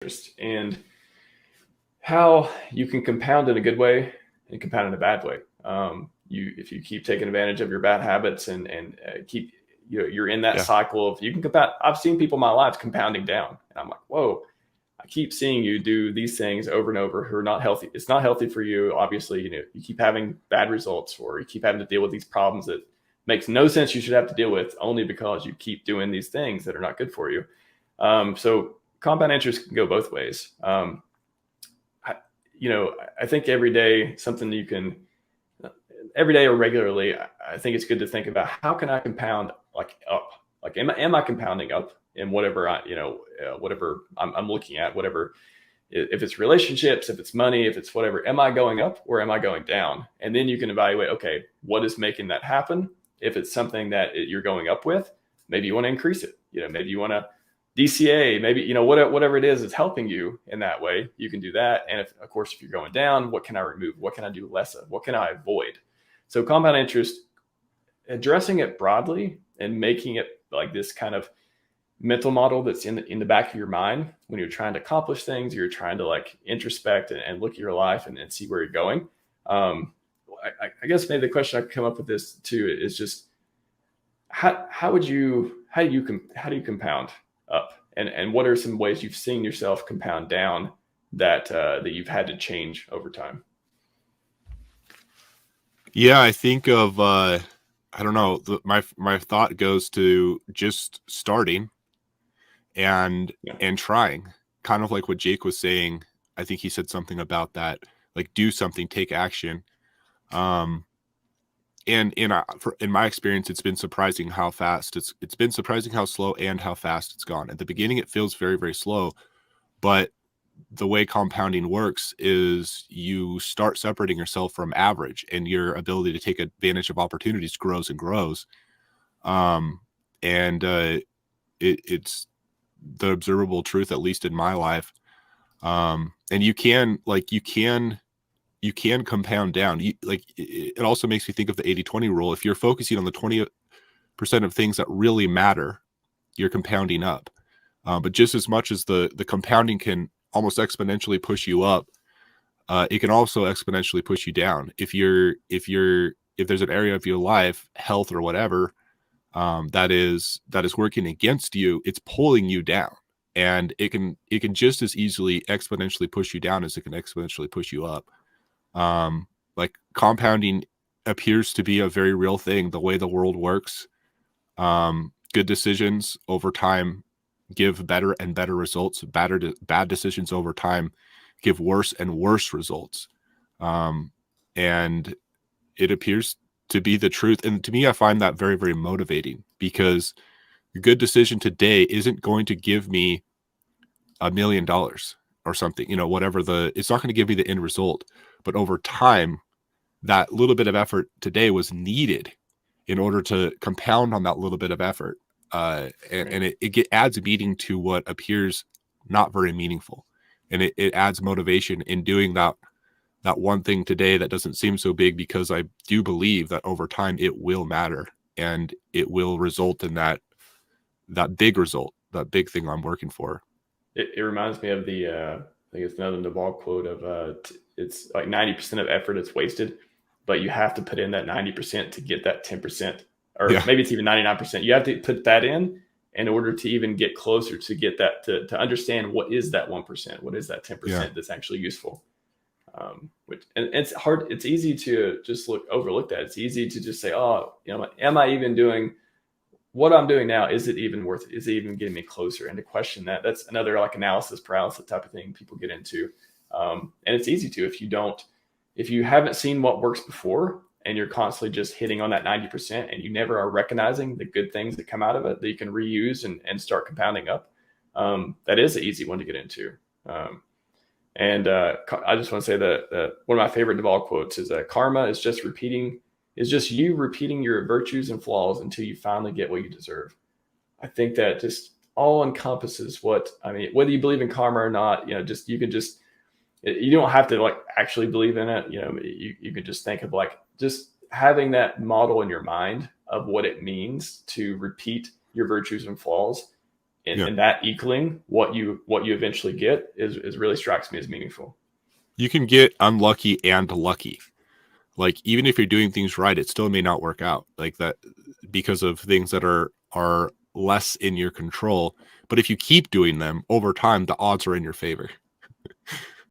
interest and how you can compound in a good way and compound in a bad way. If you keep taking advantage of your bad habits and keep you're in that cycle of you can compound. I've seen people in my life compounding down, and I'm like, whoa. I keep seeing you do these things over and over who are not healthy. It's not healthy for you. Obviously, you keep having bad results, or you keep having to deal with these problems that makes no sense you should have to deal with, only because you keep doing these things that are not good for you. So compound interest can go both ways. I think every day or regularly, I think it's good to think about how can I compound up? Am I compounding up in whatever whatever I'm looking at, whatever, if it's relationships, if it's money, if it's whatever, am I going up or am I going down? And then you can evaluate, okay, what is making that happen? If it's something that you're going up with, maybe you want to increase it. Maybe you want to DCA, maybe, whatever it is that's helping you in that way, you can do that. And if you're going down, what can I remove? What can I do less of? What can I avoid? So compound interest, addressing it broadly and making it like this kind of mental model that's in the back of your mind when you're trying to accomplish things, you're trying to introspect and look at your life and see where you're going. I guess maybe the question I could come up with this too is just how do you compound up, and what are some ways you've seen yourself compound down that you've had to change over time? Yeah, I think of I don't know, my thought goes to just starting and trying, kind of like what Jake was saying. I think he said something about that, like do something, take action. And in my experience, it's been surprising how fast it's been surprising how slow and how fast it's gone. At the beginning, it feels very, very slow, but the way compounding works is you start separating yourself from average, and your ability to take advantage of opportunities grows and grows. It's the observable truth, at least in my life. And you can compound down. It also makes me think of the 80-20 rule. If you're focusing on the 20% of things that really matter, you're compounding up. But just as much as the compounding can almost exponentially push you up, it can also exponentially push you down. If there's an area of your life, health or whatever, that is working against you, it's pulling you down, and it can just as easily exponentially push you down as it can exponentially push you up. Like compounding appears to be a very real thing, the way the world works. Good decisions over time give better and better results. Bad decisions over time give worse and worse results. And it appears to be the truth. And to me, I find that very, very motivating, because a good decision today isn't going to give me $1 million or something, whatever it's not going to give me the end result. But over time, that little bit of effort today was needed in order to compound on that little bit of effort. And it adds meaning to what appears not very meaningful. And it adds motivation in doing that one thing today that doesn't seem so big, because I do believe that over time it will matter, and it will result in that big result, that big thing I'm working for. It reminds me of I think it's another Naval quote of it's like 90% of effort is wasted, but you have to put in that 90% to get that 10%, or maybe it's even 99%. You have to put that in order to even get closer to get that, to understand what is that 1%, what is that 10% that's actually useful. And it's hard. It's easy to just overlook that. It's easy to just say, oh, am I even doing what I'm doing now? Is it even worth it? Is it even getting me closer? And to question that, that's another analysis paralysis type of thing people get into. And it's easy to, if you haven't seen what works before, and you're constantly just hitting on that 90%, and you never are recognizing the good things that come out of it that you can reuse and start compounding up. That is an easy one to get into. I just want to say that one of my favorite Naval quotes is that karma is just you repeating your virtues and flaws until you finally get what you deserve. I think that just all encompasses whether you believe in karma or not, you don't have to actually believe in it. You could just think of just having that model in your mind of what it means to repeat your virtues and flaws and that equaling what you eventually get is really strikes me as meaningful. You can get unlucky and lucky. Like, even if you're doing things right, it still may not work out like that because of things that are less in your control. But if you keep doing them over time, the odds are in your favor.